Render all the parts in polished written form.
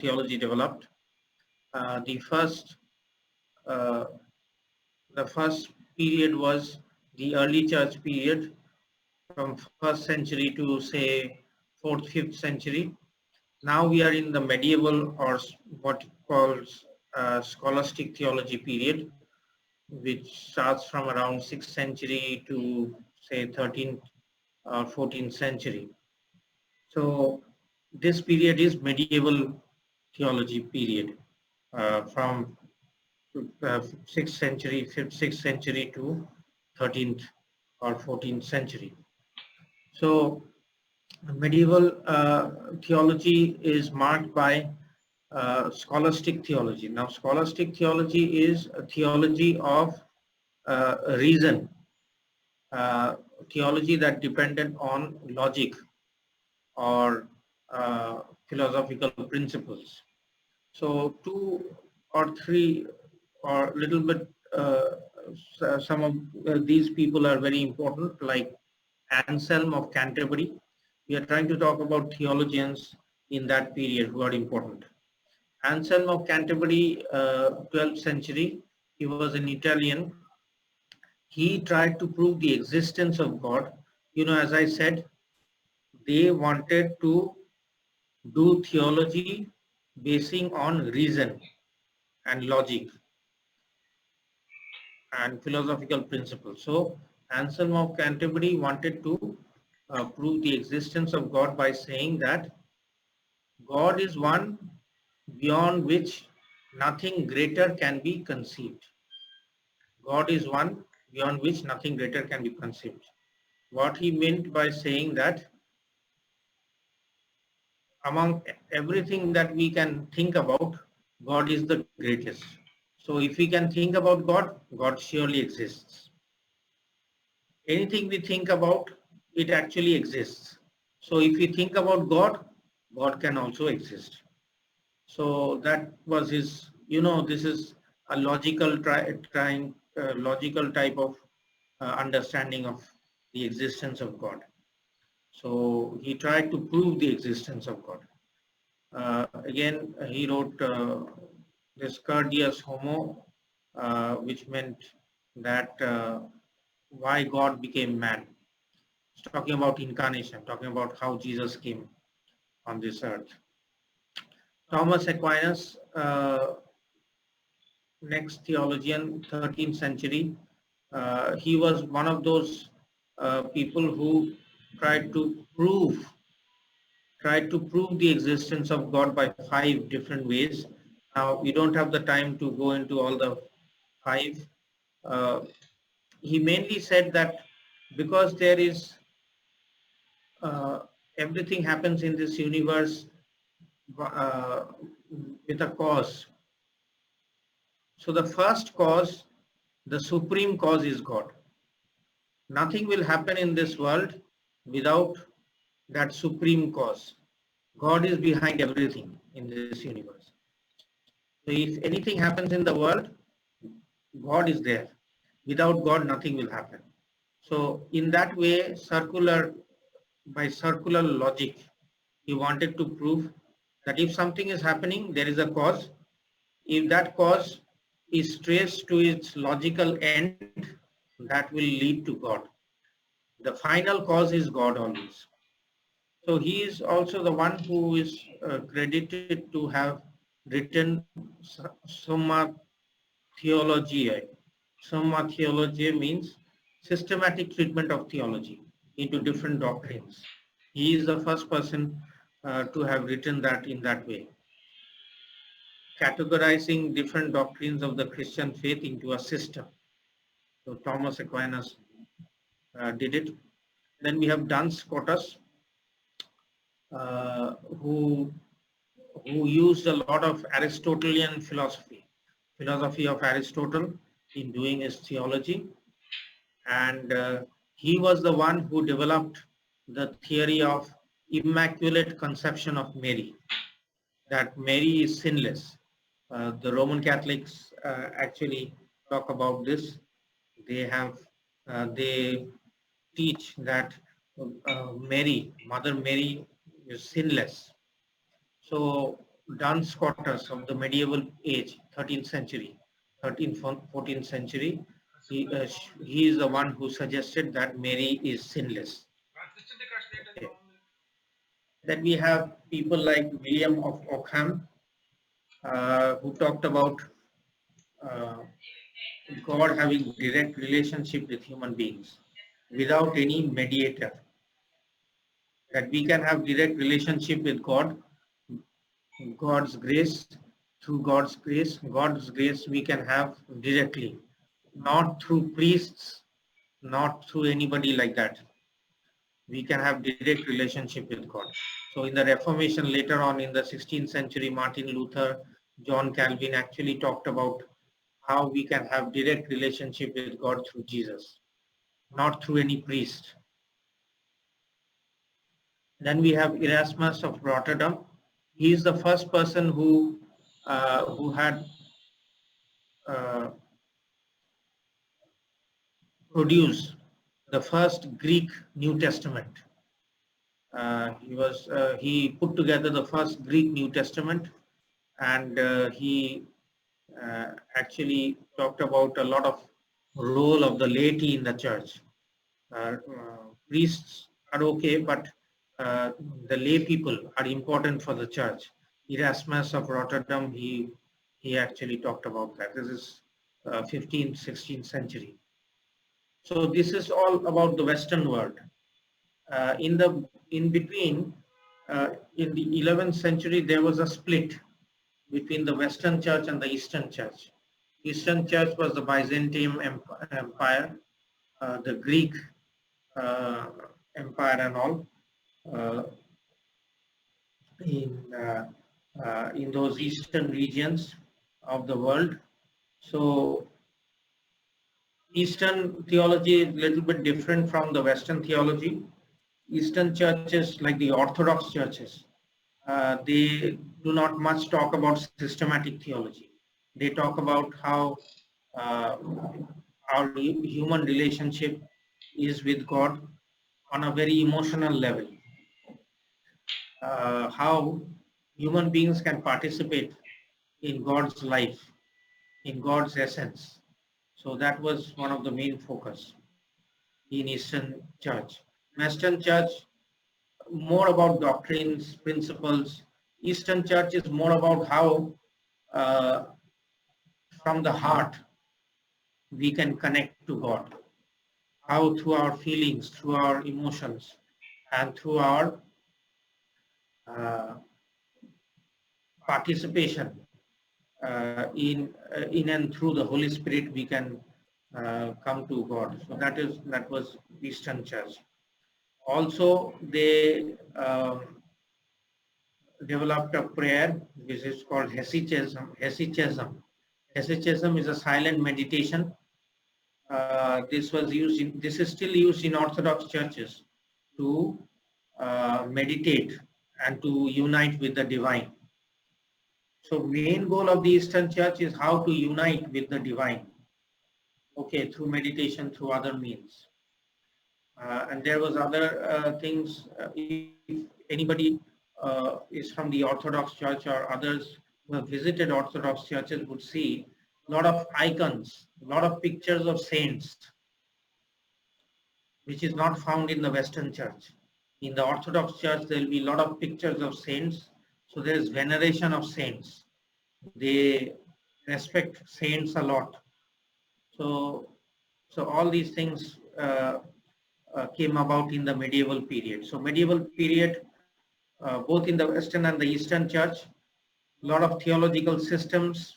theology developed. The first period was the early church period, from first century to say 4th, 5th century. Now we are in the medieval, or what calls scholastic theology period, which starts from around 6th century to say 13th or 14th century. So this period is medieval theology period, from 6th century, 5th, 6th century to 13th or 14th century. So medieval theology is marked by scholastic theology. Now, scholastic theology is a theology of reason, uh, theology that depended on logic or philosophical principles. So, two or three, or little bit, some of these people are very important, like Anselm of Canterbury. We are trying to talk about theologians in that period who are important. Anselm of Canterbury, 12th century, he was an Italian. He tried to prove the existence of God. You know, as I said, they wanted to do theology basing on reason and logic and philosophical principles. So Anselm of Canterbury wanted to prove the existence of God by saying that God is one beyond which nothing greater can be conceived. God is one beyond which nothing greater can be conceived. What he meant by saying that among everything that we can think about, God is the greatest. So if we can think about God, God surely exists. Anything we think about, it actually exists. So if we think about God, God can also exist. So that was his, this is a logical type of understanding of the existence of God. So he tried to prove the existence of God. Again, he wrote this Curdius Homo, which meant that why God became man. It's talking about incarnation, talking about how Jesus came on this earth. Thomas Aquinas, next theologian, 13th century, he was one of those people who tried to prove the existence of God by 5 different ways. Now, we don't have the time to go into all the 5. Uh, he mainly said that because there is uh, everything happens in this universe uh, with a cause. So the first cause, the supreme cause, is God. Nothing will happen in this world without that supreme cause. God is behind everything in this universe. So if anything happens in the world, God is there. Without God, nothing will happen. So in that way, by circular logic, he wanted to prove that if something is happening, there is a cause. If that cause is traced to its logical end, that will lead to God. The final cause is God always. So he is also the one who is credited to have written Summa Theologiae. Summa Theologiae means systematic treatment of theology into different doctrines. He is the first person to have written that in that way, categorizing different doctrines of the Christian faith into a system. So Thomas Aquinas did it. Then we have Duns Scotus, uh, who used a lot of Aristotelian philosophy of Aristotle in doing his theology. And he was the one who developed the theory of immaculate conception of Mary, that Mary is sinless. The Roman Catholics actually talk about this. They teach that Mother Mary is sinless. So Duns Scotus of the medieval age, 13th century, 13th, 14th century. He is the one who suggested that Mary is sinless. Okay. Then we have people like William of Ockham, who talked about uh, God having direct relationship with human beings without any mediator. That we can have direct relationship with God, God's grace, through God's grace we can have directly, not through priests, not through anybody like that. We can have direct relationship with God. So in the Reformation later on in the 16th century, Martin Luther, John Calvin actually talked about how we can have direct relationship with God through Jesus, not through any priest. Then we have Erasmus of Rotterdam. He is the first person who had produced the first Greek New Testament. He put together the first Greek New Testament, and he actually talked about a lot of role of the laity in the church. Priests are okay, but the lay people are important for the church. Erasmus of Rotterdam, he actually talked about that. This is 15th, 16th century. So this is all about the Western world. In between, in the 11th century, there was a split between the Western Church and the Eastern Church. Eastern Church was the Byzantine Empire, the Greek Empire, and all uh, in those eastern regions of the world. So Eastern theology is a little bit different from the Western theology. Eastern churches, like the Orthodox churches, they do not much talk about systematic theology. They talk about how uh, our human relationship is with God on a very emotional level. How human beings can participate in God's life, in God's essence. So that was one of the main focus in Eastern Church. Western Church, more about doctrines, principles. Eastern Church is more about how uh, from the heart we can connect to God, how through our feelings, through our emotions, and through our uh, participation in and through the Holy Spirit we can come to God. So that was Eastern Church. Also, they developed a prayer which is called hesychasm. Hesychasm is a silent meditation. This is still used in Orthodox churches to meditate and to unite with the divine. So main goal of the Eastern Church is how to unite with the divine. Okay, through meditation, through other means. And there was other things. If anybody is from the Orthodox Church or others who have visited Orthodox churches would see a lot of icons, a lot of pictures of saints, which is not found in the Western Church. In the Orthodox Church, there will be a lot of pictures of saints. So there is veneration of saints. They respect saints a lot. So all these things came about in the medieval period. So medieval period, both in the Western and the Eastern Church, a lot of theological systems,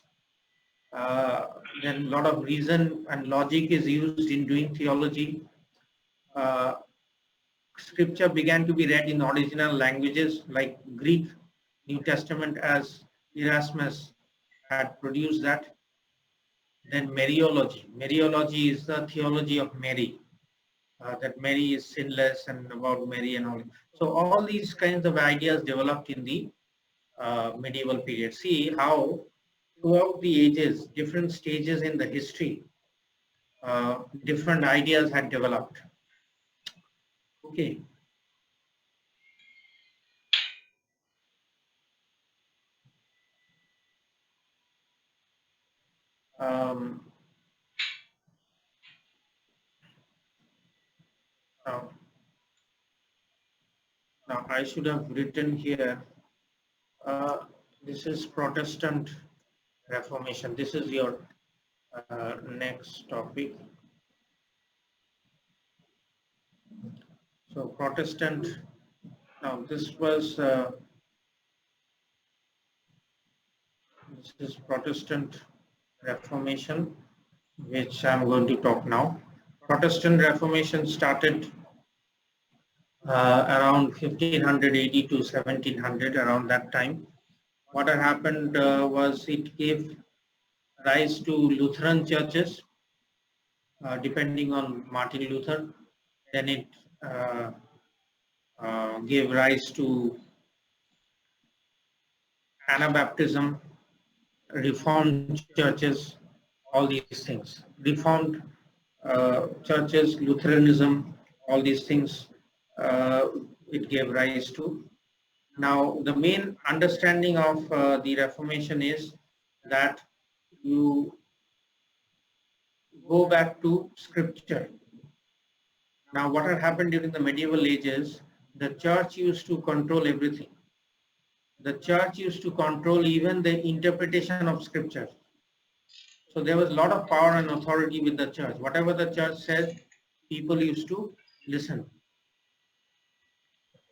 then a lot of reason and logic is used in doing theology. Uh, Scripture began to be read in original languages like Greek, New Testament, as Erasmus had produced that. Then Mariology. Mariology is the theology of Mary. That Mary is sinless and about Mary and all. So all these kinds of ideas developed in the medieval period. See how throughout the ages, different stages in the history, different ideas had developed. Okay. Um, now, now I should have written here, this is Protestant Reformation. This is your next topic. So Protestant, now this is Protestant Reformation, which I'm going to talk now. Protestant Reformation started around 1580 to 1700, around that time. What had happened was it gave rise to Lutheran churches, depending on Martin Luther. Then it gave rise to Anabaptism, Reformed churches, all these things. Reformed churches, Lutheranism, all these things it gave rise to. Now, the main understanding of the Reformation is that you go back to scripture. Now, what had happened during the medieval ages, the church used to control everything. The church used to control even the interpretation of scripture. So there was a lot of power and authority with the church. Whatever the church said, people used to listen.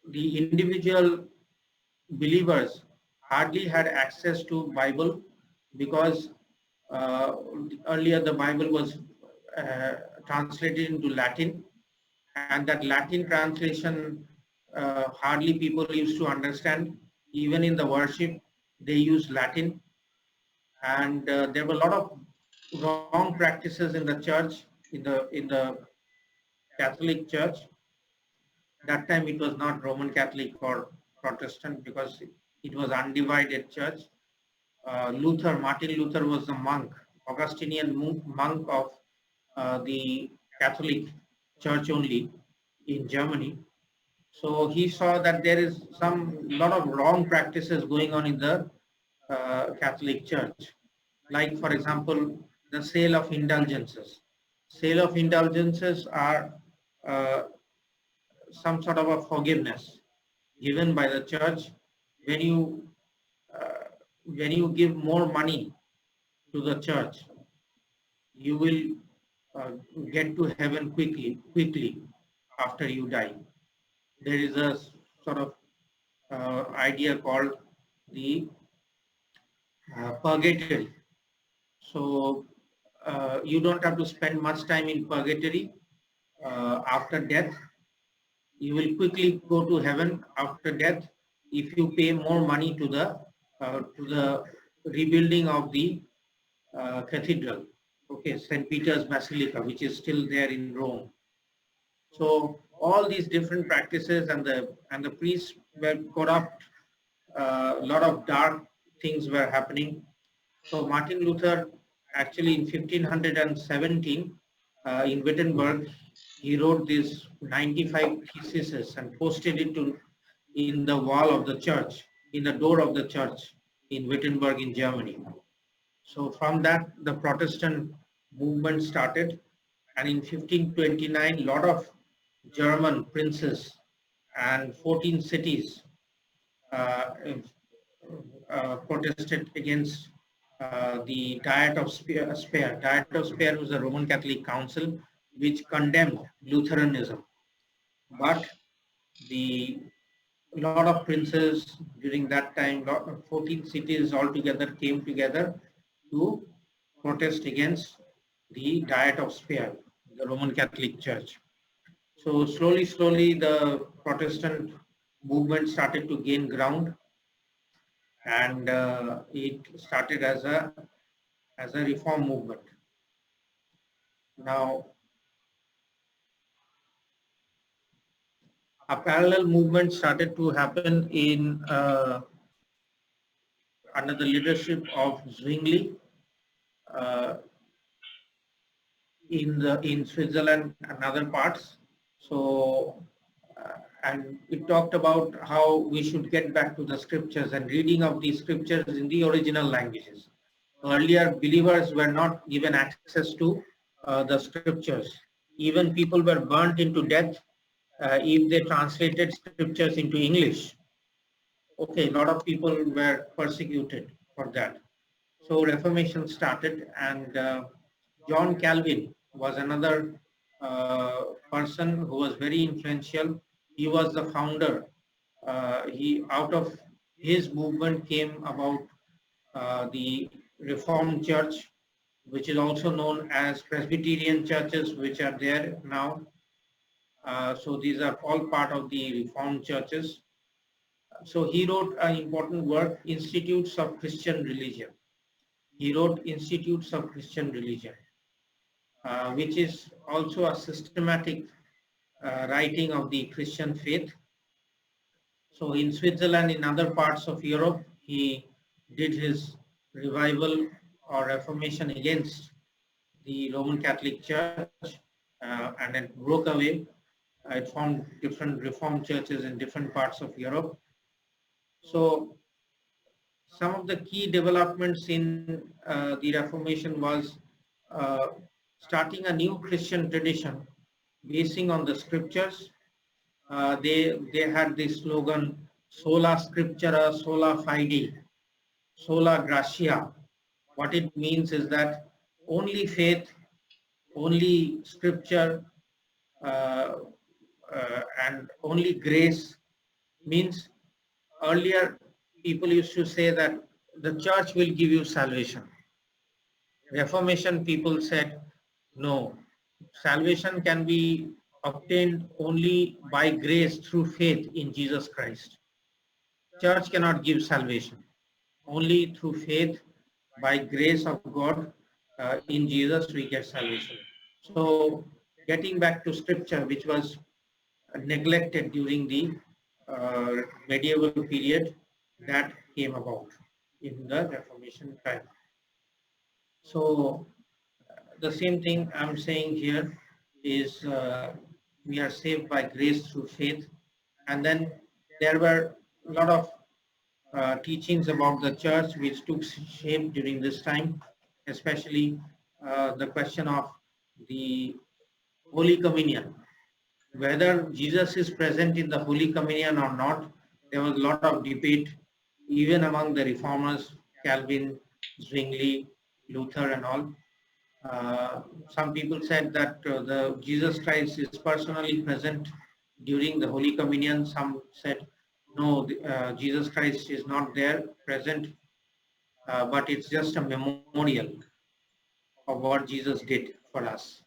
The individual believers hardly had access to Bible because earlier the Bible was translated into Latin, and that Latin translation hardly people used to understand. Even in the worship, they used Latin, and there were a lot of wrong practices in the church, in the Catholic Church. That time it was not Roman Catholic or Protestant because it was undivided church. Martin Luther was the monk, Augustinian monk of the Catholic Church only in Germany. So he saw that there is lot of wrong practices going on in the Catholic Church. Like, for example, the sale of indulgences. Sale of indulgences are some sort of a forgiveness given by the church when you give more money to the church, you will get to heaven quickly after you die. There is a sort of idea called the purgatory. So you don't have to spend much time in purgatory after death. You will quickly go to heaven after death if you pay more money to the rebuilding of the cathedral. Okay, St. Peter's Basilica, which is still there in Rome. So all these different practices and the priests were corrupt. A lot of dark things were happening. So Martin Luther, actually in 1517, in Wittenberg, he wrote these 95 theses and posted it in the wall of the church, in the door of the church in Wittenberg in Germany. So from that, the Protestant movement started, and in 1529, a lot of German princes and 14 cities protested against the Diet of Speyer. Diet of Speyer was a Roman Catholic council which condemned Lutheranism. But a lot of princes during that time, 14 cities altogether came together to protest against the Diet of Speyer, the Roman Catholic Church. So slowly the Protestant movement started to gain ground, and it started as a reform movement. Now, a parallel movement started to happen in under the leadership of Zwingli in Switzerland and other parts. So, and it talked about how we should get back to the scriptures and reading of these scriptures in the original languages. Earlier, believers were not given access to the scriptures. Even people were burnt into death if they translated scriptures into English. Okay, a lot of people were persecuted for that. So Reformation started, and John Calvin was another person who was very influential. He was the founder. He out of his movement came about the Reformed Church, which is also known as Presbyterian churches, which are there now. So these are all part of the Reformed churches. So he wrote an important work, Institutes of Christian Religion. He wrote Institutes of Christian Religion, which is also a systematic writing of the Christian faith. So in Switzerland, in other parts of Europe, he did his revival or reformation against the Roman Catholic Church, and it broke away. It formed different Reformed churches in different parts of Europe. So some of the key developments in the Reformation was uh, starting a new Christian tradition basing on the scriptures. They had the slogan "Sola Scriptura, Sola Fide, Sola Gratia." What it means is that only faith, only scripture, uh, and only grace. Means earlier people used to say that the church will give you salvation. Reformation people said, no, salvation can be obtained only by grace through faith in Jesus Christ. Church cannot give salvation. Only through faith, by grace of God, in Jesus we get salvation. So getting back to scripture, which was neglected during the medieval period, that came about in the Reformation time. So the same thing I'm saying here is we are saved by grace through faith. And then there were a lot of teachings about the church which took shape during this time, especially the question of the Holy Communion. Whether Jesus is present in the Holy Communion or not, there was a lot of debate even among the reformers, Calvin, Zwingli, Luther and all. Some people said that the Jesus Christ is personally present during the Holy Communion. Some said, no, Jesus Christ is not there present, but it's just a memorial of what Jesus did for us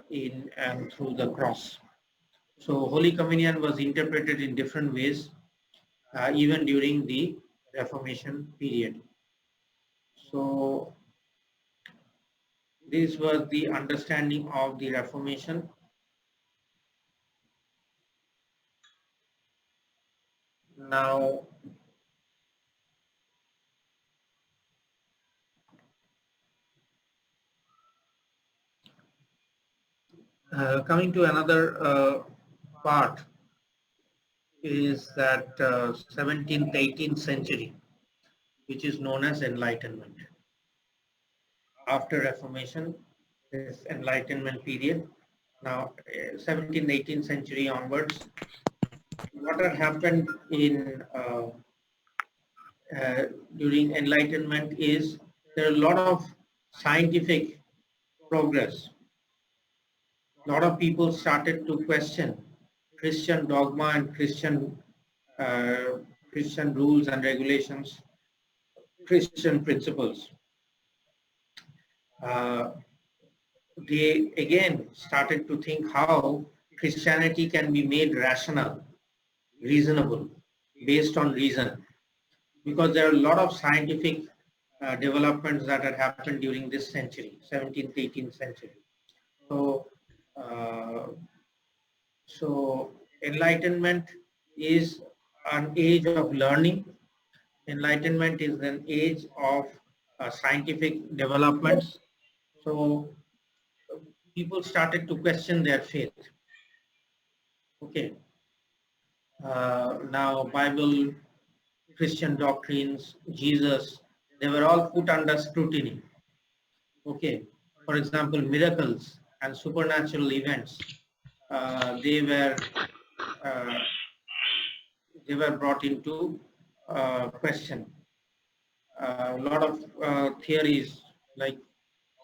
in and through the cross. So Holy Communion was interpreted in different ways, even during the Reformation period. So this was the understanding of the Reformation. Now, coming to another part is that 17th, 18th century, which is known as Enlightenment. After Reformation, this Enlightenment period. Now, 17th, 18th century onwards, what had happened in during Enlightenment is there are a lot of scientific progress. A lot of people started to question Christian dogma and uh, Christian rules and regulations, Christian principles. Uh, they again started to think how Christianity can be made rational, reasonable, based on reason, because there are a lot of scientific developments that had happened during this century, 17th, 18th century. So, uh, so Enlightenment is an age of learning. Enlightenment is an age of scientific developments. So people started to question their faith. Okay. Now Bible, Christian doctrines, Jesus, They were all put under scrutiny. Okay, for example, miracles and supernatural events, they were uh, brought into question. A lot of theories, like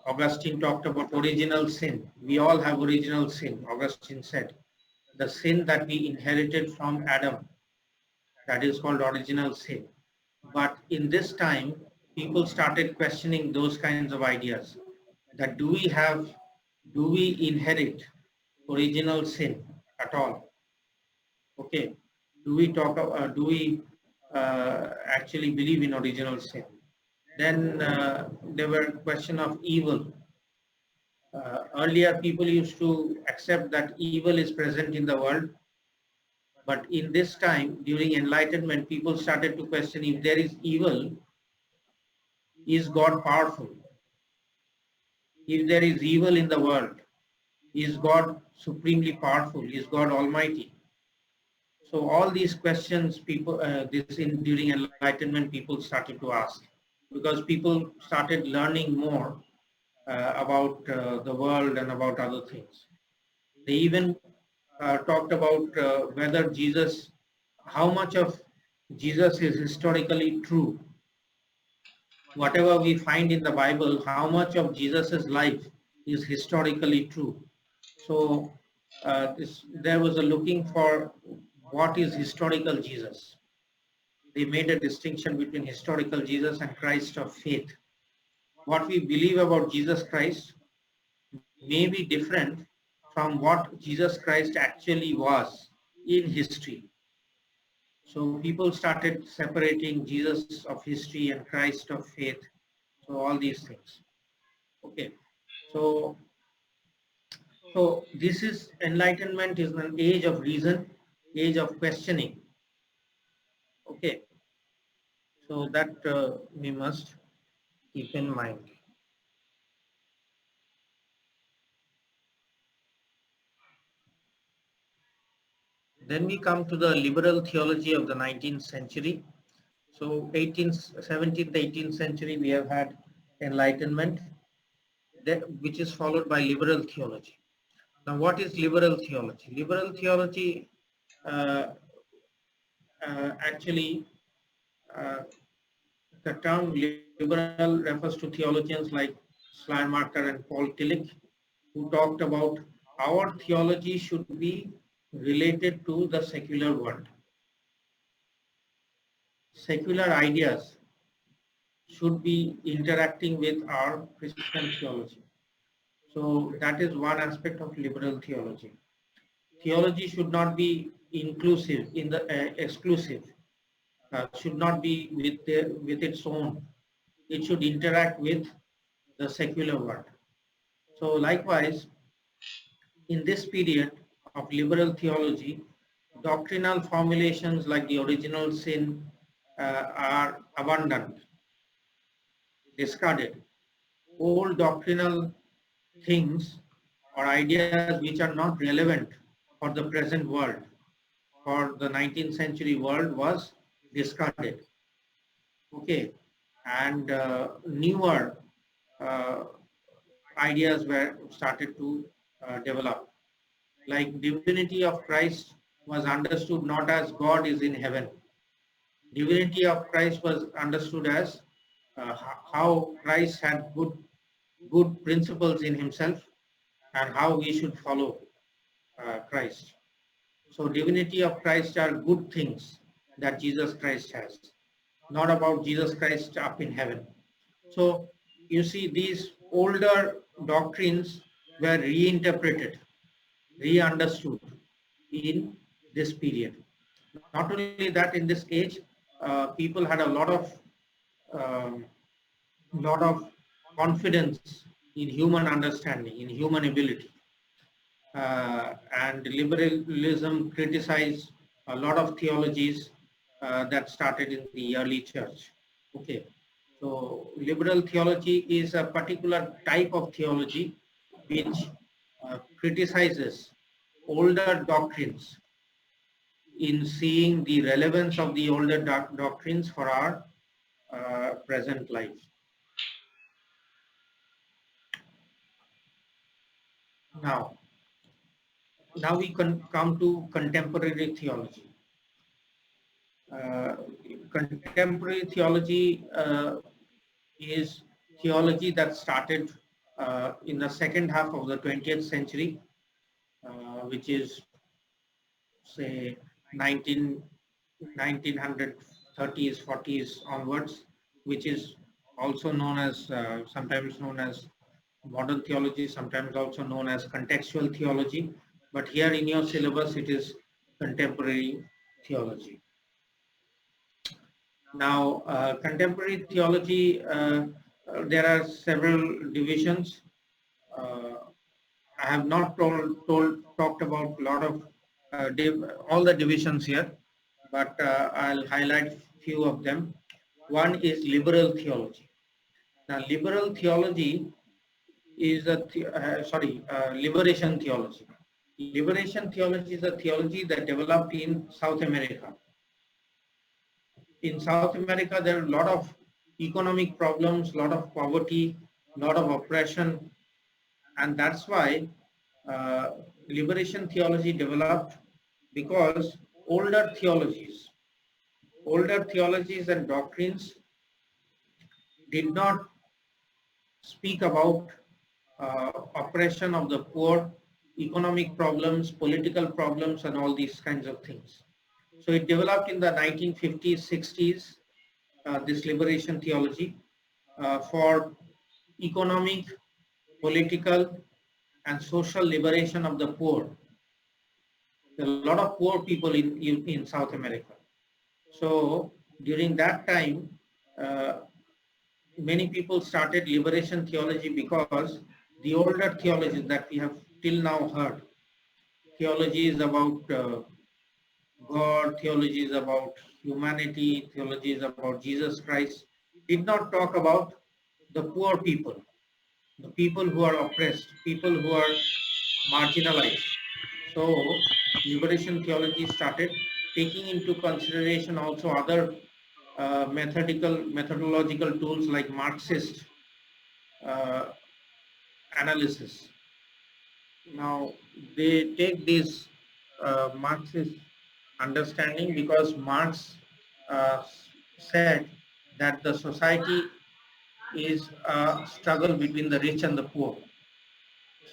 Augustine talked about original sin. We all have original sin, Augustine said. The sin that we inherited from Adam, that is called original sin. But in this time, people started questioning those kinds of ideas. That do we inherit original sin at all? Okay. Do we actually believe in original sin? Then there were question of evil. Earlier, people used to accept that evil is present in the world. But in this time, during enlightenment, people started to question, if there is evil, is God powerful? If there is evil in the world, is God supremely powerful? Is God almighty? So all these questions during enlightenment people started to ask, because people started learning more about the world and about other things. They even talked about how much of Jesus is historically true. Whatever we find in the Bible, how much of Jesus's life is historically true. So there was a looking for what is historical Jesus. They made a distinction between historical Jesus and Christ of faith. What we believe about Jesus Christ may be different from what Jesus Christ actually was in history. So people started separating Jesus of history and Christ of faith. So all these things. Okay. So this is enlightenment is an age of reason, age of questioning. Okay. So that we must keep in mind. Then we come to the liberal theology of the 19th century. So 17th, 18th century, we have had enlightenment, which is followed by liberal theology. Now, what is liberal theology? Liberal theology uh, actually, uh, the term liberal refers to theologians like Schleiermacher and Paul Tillich, who talked about our theology should be related to the secular world. Secular ideas should be interacting with our Christian theology. So that is one aspect of liberal theology. Theology should not be inclusive in the exclusive. Should not be with its own. It should interact with the secular world. So likewise, in this period of liberal theology, doctrinal formulations like the original sin are abundant, discarded. Old doctrinal things or ideas which are not relevant for the present world, for the 19th century world, was discarded. Okay, and newer ideas were started to develop. Like divinity of Christ was understood not as God is in heaven. Divinity of Christ was understood as how Christ had good principles in himself and how we should follow Christ. So divinity of Christ are good things that Jesus Christ has, not about Jesus Christ up in heaven. So you see, these older doctrines were reinterpreted, re-understood in this period. Not only that, in this age, people had a um, lot of confidence in human understanding, in human ability. And liberalism criticized a lot of theologies that started in the early church. Okay, so liberal theology is a particular type of theology which criticizes older doctrines in seeing the relevance of the older doctrines for our present life. Now we can come to contemporary theology. Contemporary theology is theology that started in the second half of the 20th century, which is say 1930s, 40s onwards, which is also known as sometimes known as modern theology, sometimes also known as contextual theology. But here in your syllabus, it is contemporary theology. Now, contemporary theology, there are several divisions. I have not talked about a lot of all the divisions here, but I'll highlight few of them. One is liberal theology. Now, liberal theology is a liberation theology. Liberation theology is a theology that developed in South America. In South America, there are a lot of economic problems, a lot of poverty, a lot of oppression, and that's why liberation theology developed, because older theologies and doctrines did not speak about oppression of the poor, economic problems, political problems, and all these kinds of things. So it developed in the 1950s, 60s, this liberation theology for economic, political, and social liberation of the poor. There are a lot of poor people in South America. So during that time, many people started liberation theology because the older theologies that we have till now heard, theology is about God, theology is about humanity, theology is about Jesus Christ, did not talk about the poor people, the people who are oppressed, people who are marginalized. So liberation theology started taking into consideration also other methodological tools like Marxist analysis. Now they take this Marxist understanding because Marx said that the society is a struggle between the rich and the poor.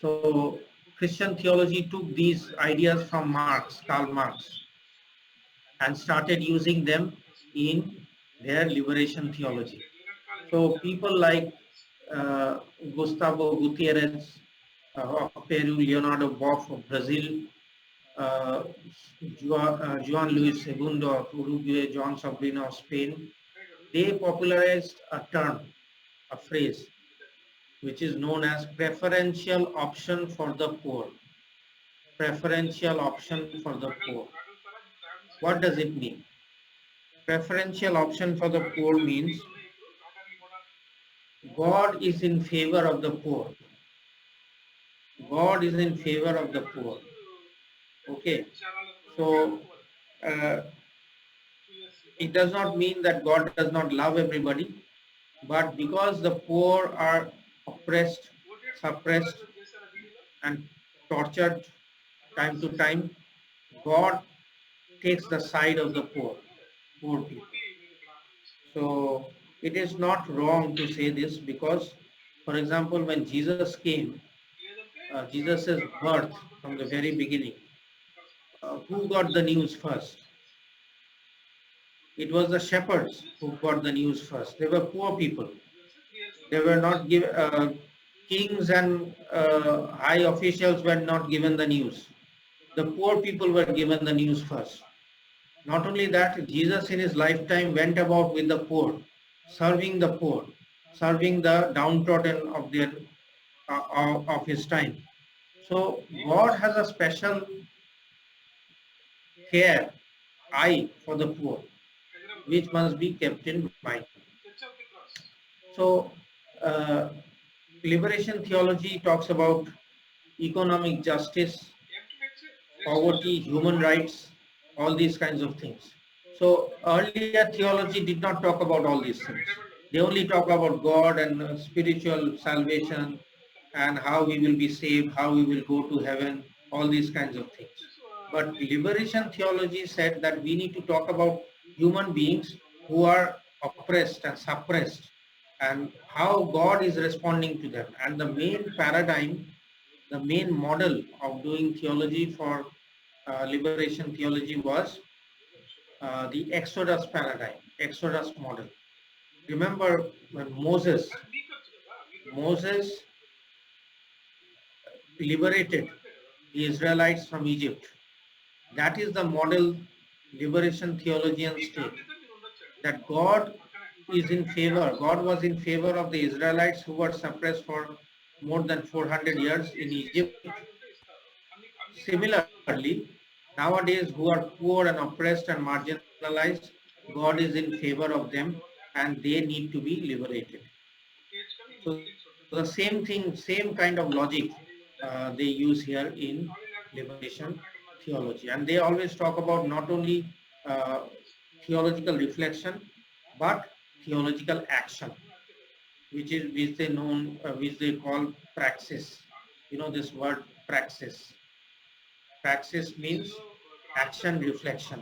So Christian theology took these ideas from Marx, Karl Marx, and started using them in their liberation theology. So people like Gustavo Gutierrez of Peru, Leonardo Boff of Brazil, Juan Luis Segundo of Uruguay, John Sobrino of Spain, they popularized a term, a phrase, which is known as preferential option for the poor. Preferential option for the poor. What does it mean? Preferential option for the poor means God is in favor of the poor. God is in favor of the poor. Okay. So it does not mean that God does not love everybody, but because the poor are oppressed, suppressed, and tortured time to time, God takes the side of the poor people. So it is not wrong to say this because, for example, when Jesus came, Jesus' birth from the very beginning, who got the news first? It was the shepherds who got the news first. They were poor people. They were not given, kings and high officials were not given the news. The poor people were given the news first. Not only that, Jesus in his lifetime went about with the poor, serving the downtrodden of their of his time. So God has a special eye for the poor, which must be kept in mind. So liberation theology talks about economic justice, poverty, human rights, all these kinds of things. So earlier theology did not talk about all these things. They only talk about God and spiritual salvation and how we will be saved, how we will go to heaven, all these kinds of things. But liberation theology said that we need to talk about human beings who are oppressed and suppressed and how God is responding to them. And the main paradigm, the main model of doing theology for liberation theology was the Exodus paradigm, Exodus model. Remember when Moses liberated the Israelites from Egypt. That is the model liberation theologians state, that God is in favor, God was in favor of the Israelites who were suppressed for more than 400 years in Egypt. Similarly, nowadays who are poor and oppressed and marginalized, God is in favor of them and they need to be liberated. So the same thing, same kind of logic they use here in liberation theology. And they always talk about not only uh, theological reflection, but theological action, which they call praxis. You know this word praxis. Praxis means action reflection.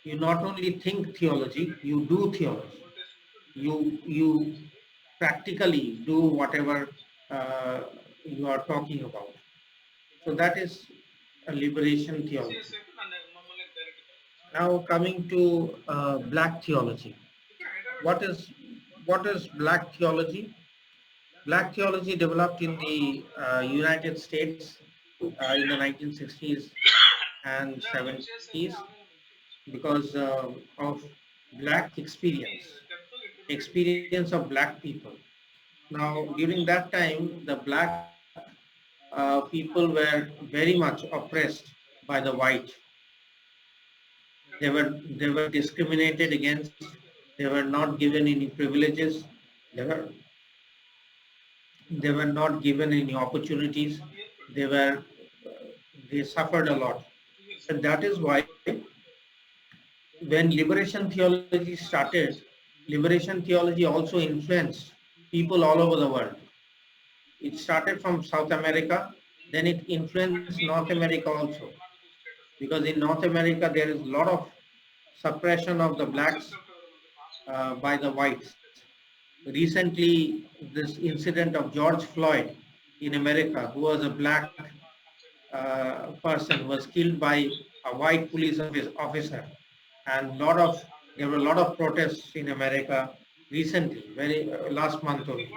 You not only think theology, you do theology. You practically do whatever uh, you are talking about. So that is a liberation theology. Now coming to black theology. What is what is black theology? Black theology developed in the United States in the 1960s and 70s because of black experience of black people. Now, during that time, the black people were very much oppressed by the white. They were discriminated against. They were not given any privileges. They were they were not given any opportunities. They were they suffered a lot, and that is why when liberation theology started, liberation theology also influenced people all over the world. It started from South America, then it influenced North America also. Because in North America, there is a lot of suppression of the blacks by the whites. Recently, this incident of George Floyd in America, who was a black person, was killed by a white police officer. And there were a lot of protests in America recently, very last month only.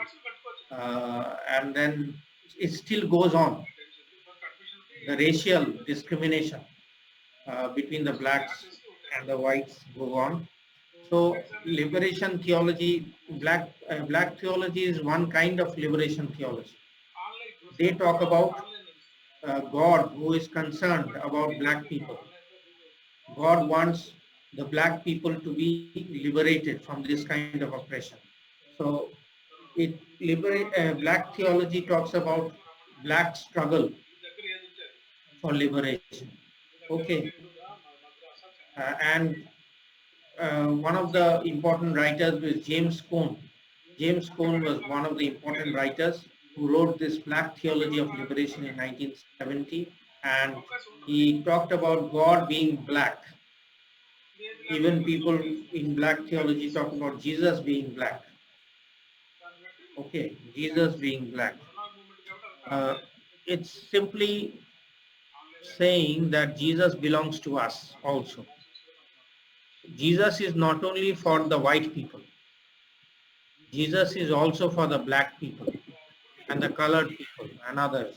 And then it still goes on. The racial discrimination between the blacks and the whites go on. So liberation theology, black theology is one kind of liberation theology. They talk about God who is concerned about black people. God wants the black people to be liberated from this kind of oppression. So black theology talks about black struggle for liberation. Okay, and one of the important writers was James Cone. James Cone was one of the important writers who wrote this Black Theology of Liberation in 1970, and he talked about God being black. Even people in black theology talk about Jesus being black. Okay, Jesus being black. It's simply saying that Jesus belongs to us also. Jesus is not only for the white people. Jesus is also for the black people and the colored people and others.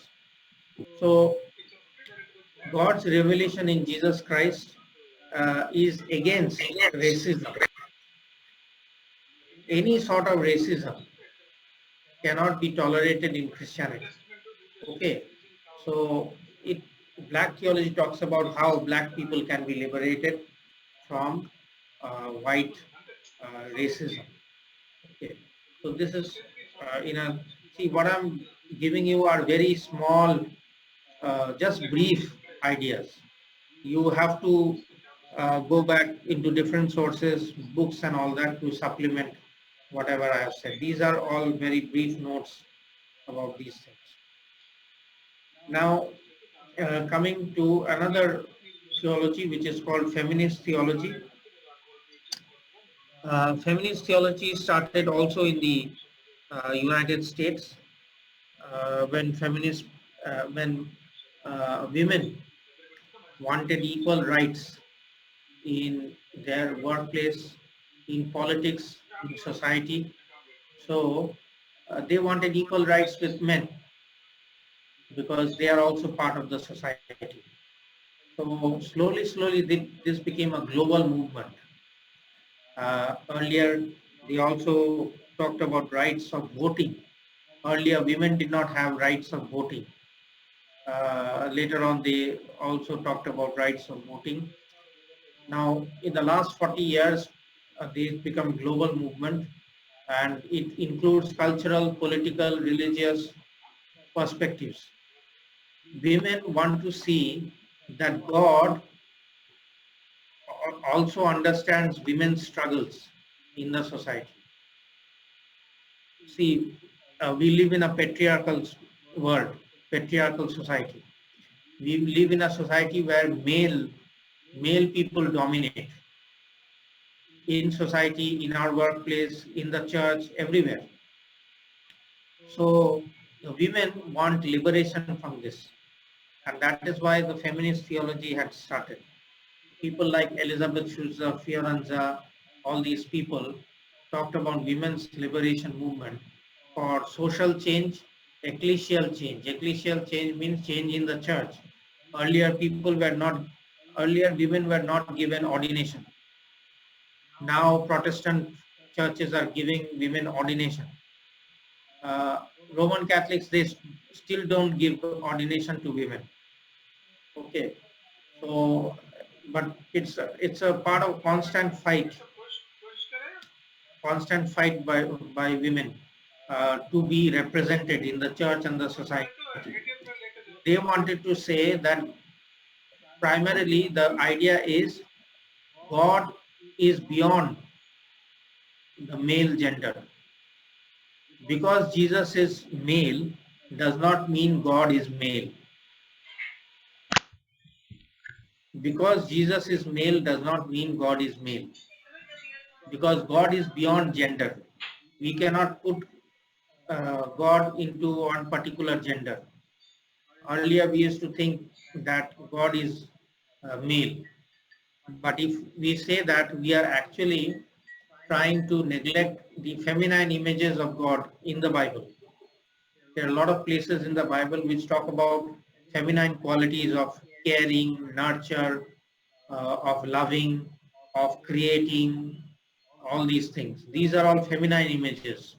So God's revelation in Jesus Christ is against racism. Any sort of racism cannot be tolerated in Christianity. Okay, so black theology talks about how black people can be liberated from white racism. Okay, so this is see what I'm giving you are very small, just brief ideas. You have to go back into different sources, books and all that to supplement whatever I have said. These are all very brief notes about these things. Now, coming to another theology, which is called feminist theology. Feminist theology started also in the United States when women wanted equal rights in their workplace, in politics, in society. So they wanted equal rights with men because they are also part of the society. So slowly, this became a global movement. Earlier, they also talked about rights of voting. Earlier, women did not have rights of voting. Later on, they also talked about rights of voting. Now, in the last 40 years, they've become global movement, and it includes cultural, political, religious perspectives. Women want to see that God also understands women's struggles in the society. See, we live in a patriarchal world, patriarchal society. We live in a society where male people dominate in society, in our workplace, in the church, everywhere. So the women want liberation from this. And that is why the feminist theology had started. People like Elizabeth Schulze, Fiorenza, all these people talked about women's liberation movement for social change, ecclesial change. Ecclesial change means change in the church. Earlier women were not given ordination. Now Protestant churches are giving women ordination. Roman Catholics, they still don't give ordination to women. Okay, so but it's a part of constant fight by women to be represented in the church and the society. They wanted to say that primarily the idea is God is beyond the male gender. Because Jesus is male does not mean God is male. Because Jesus is male does not mean God is male. Because God is beyond gender. We cannot put God into one particular gender. Earlier we used to think that God is male. But if we say that, we are actually trying to neglect the feminine images of God in the Bible. There are a lot of places in the Bible which talk about feminine qualities of caring, nurture, of loving, of creating, all these things. These are all feminine images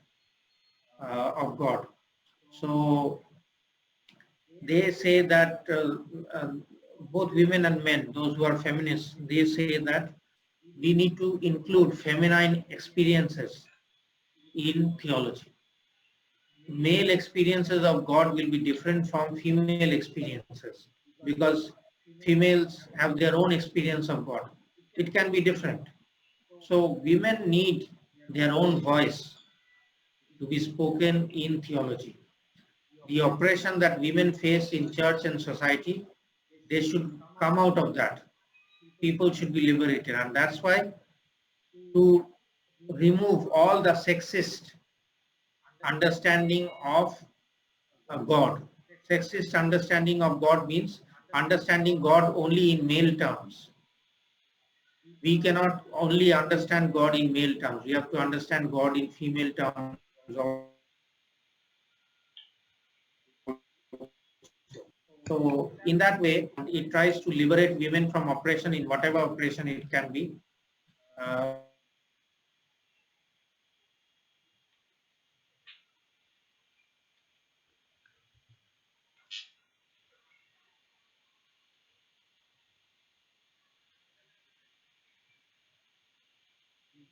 of God. So they say that both women and men, those who are feminists, they say that we need to include feminine experiences in theology. Male experiences of God will be different from female experiences because females have their own experience of God. It can be different. So women need their own voice to be spoken in theology. The oppression that women face in church and society, they should come out of that. People should be liberated, and that's why to remove all the sexist understanding of God. Sexist understanding of God means understanding God only in male terms. We cannot only understand God in male terms. We have to understand God in female terms So in that way, it tries to liberate women from oppression in whatever oppression it can be.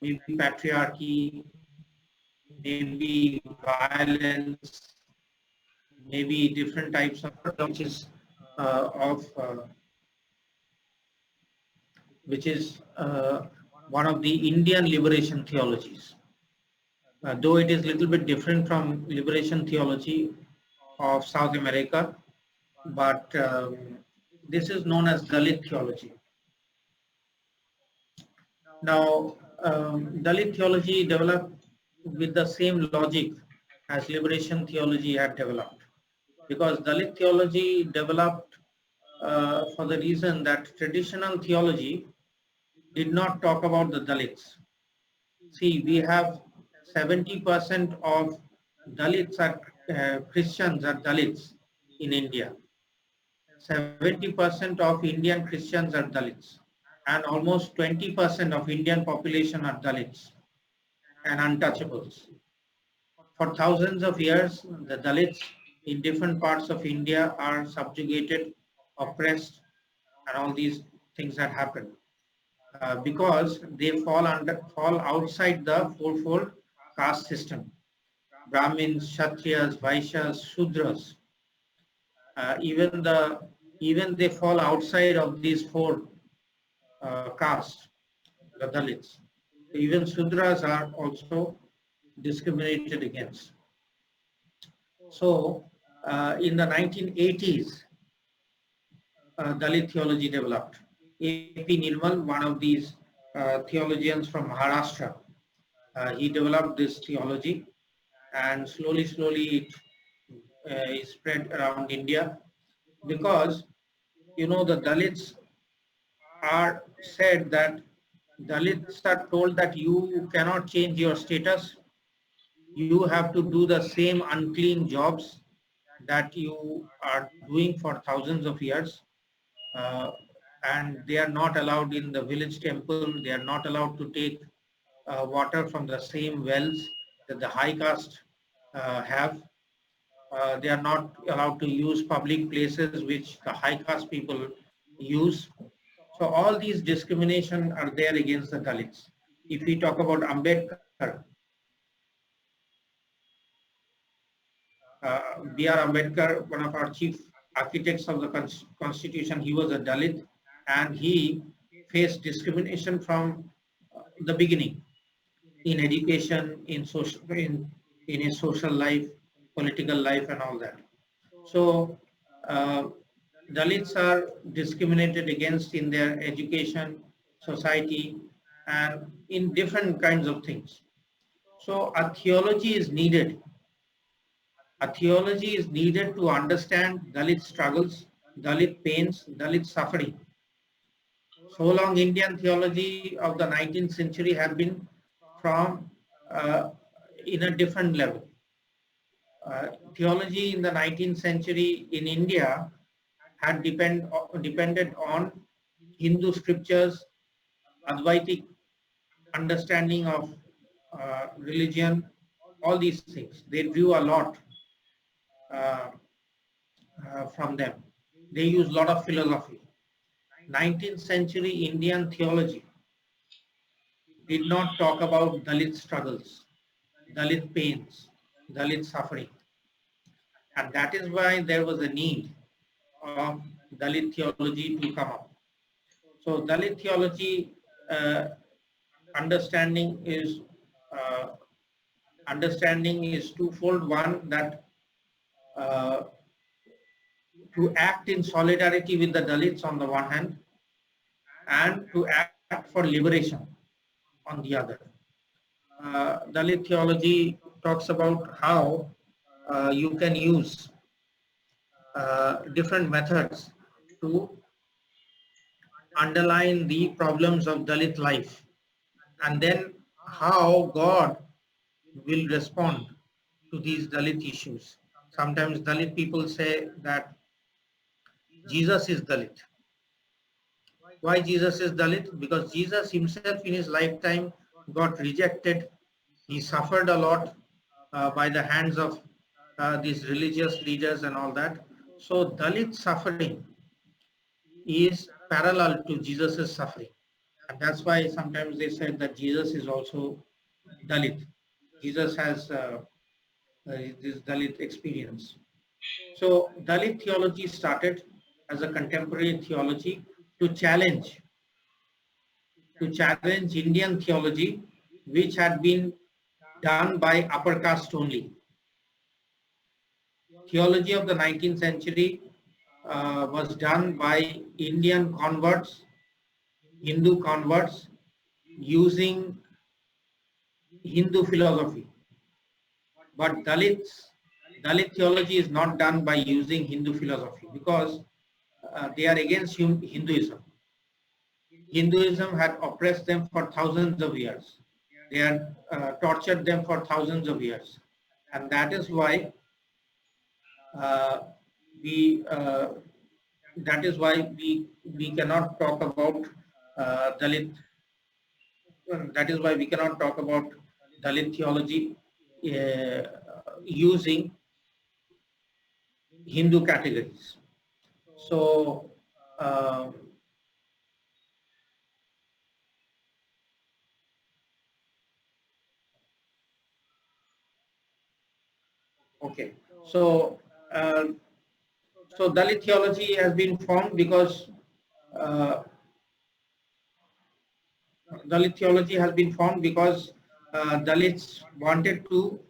Maybe patriarchy, maybe violence, maybe different types of approaches of which is one of the Indian liberation theologies. Though it is a little bit different from liberation theology of South America, but this is known as Dalit theology. Now, Dalit theology developed with the same logic as liberation theology had developed, because Dalit theology developed for the reason that traditional theology did not talk about the Dalits. See, we have 70% of Dalits are Christians are Dalits in India. 70% of Indian Christians are Dalits, and almost 20% of Indian population are Dalits and untouchables. For thousands of years, the Dalits in different parts of India are subjugated, oppressed, and all these things that happen because they fall outside the fourfold caste system: Brahmins, Kshatriyas, Vaishyas, Shudras. Even they fall outside of these four castes, the Dalits. Even Shudras are also discriminated against. So in the 1980s, Dalit theology developed. A.P. Nirmal, one of these theologians from Maharashtra, he developed this theology, and slowly it spread around India, because the Dalits are said that Dalits are told that you cannot change your status. You have to do the same unclean jobs that you are doing for thousands of years. Uh, and they are not allowed in the village temple. They are not allowed to take water from the same wells that the high caste have. They are not allowed to use public places which the high caste people use. So all these discrimination are there against the Dalits. If we talk about Ambedkar, B.R. Ambedkar, one of our chief architects of the Constitution, he was a Dalit, and he faced discrimination from the beginning in education, in his social life, political life, and all that. So Dalits are discriminated against in their education, society, and in different kinds of things. So a theology is needed. A theology is needed to understand Dalit struggles, Dalit pains, Dalit suffering. So long Indian theology of the 19th century has been from in a different level. Theology in the 19th century in India had depended on Hindu scriptures, Advaitic understanding of religion, all these things. They drew a lot uh, from them. They use a lot of philosophy. 19th century Indian theology did not talk about Dalit struggles, Dalit pains, Dalit suffering. And that is why there was a need of Dalit theology to come up. So Dalit theology uh, understanding is uh, twofold. One, that uh, to act in solidarity with the Dalits on the one hand, and to act for liberation on the other. Dalit theology talks about how you can use different methods to underline the problems of Dalit life, and then how God will respond to these Dalit issues. Sometimes Dalit people say that Jesus is Dalit. Why Jesus is Dalit? Because Jesus himself in his lifetime got rejected. He suffered a lot by the hands of these religious leaders and all that. So Dalit suffering is parallel to Jesus's suffering. And that's why sometimes they said that Jesus is also Dalit. Jesus has this Dalit experience. So Dalit theology started as a contemporary theology to challenge to challenge Indian theology, which had been done by upper caste only. Theology of the 19th century was done by Indian converts, Hindu converts, using Hindu philosophy. But Dalit theology is not done by using Hindu philosophy because they are against Hinduism. Hinduism had oppressed them for thousands of years. They had tortured them for thousands of years. And that is why we cannot talk about Dalit. That is why we cannot talk about Dalit theology using Hindu categories. So okay, so Dalit theology has been formed because Dalits wanted to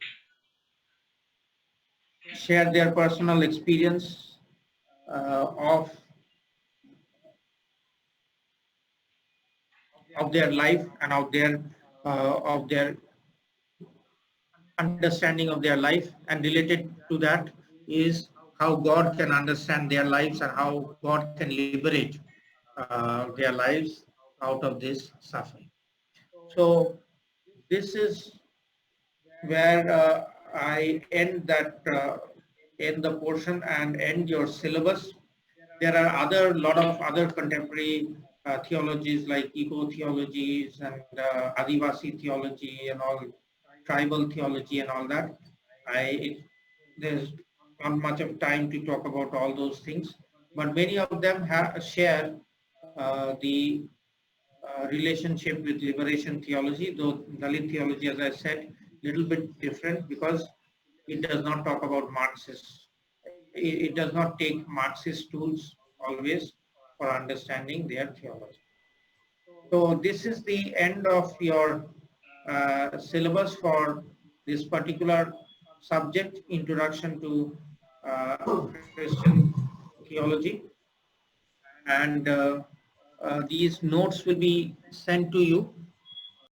share their personal experience of their life and of their understanding of their life, and related to that is how God can understand their lives and how God can liberate their lives out of this suffering. So this is where I end the portion and end your syllabus. There are lot of other contemporary theologies like eco theologies and Adivasi theology and all, tribal theology and all that. There's not much of time to talk about all those things, but many of them share the relationship with liberation theology, though Dalit theology, as I said, little bit different because it does not talk about Marxist. It does not take Marxist tools always for understanding their theology. So this is the end of your syllabus for this particular subject, Introduction to Christian Theology. And these notes will be sent to you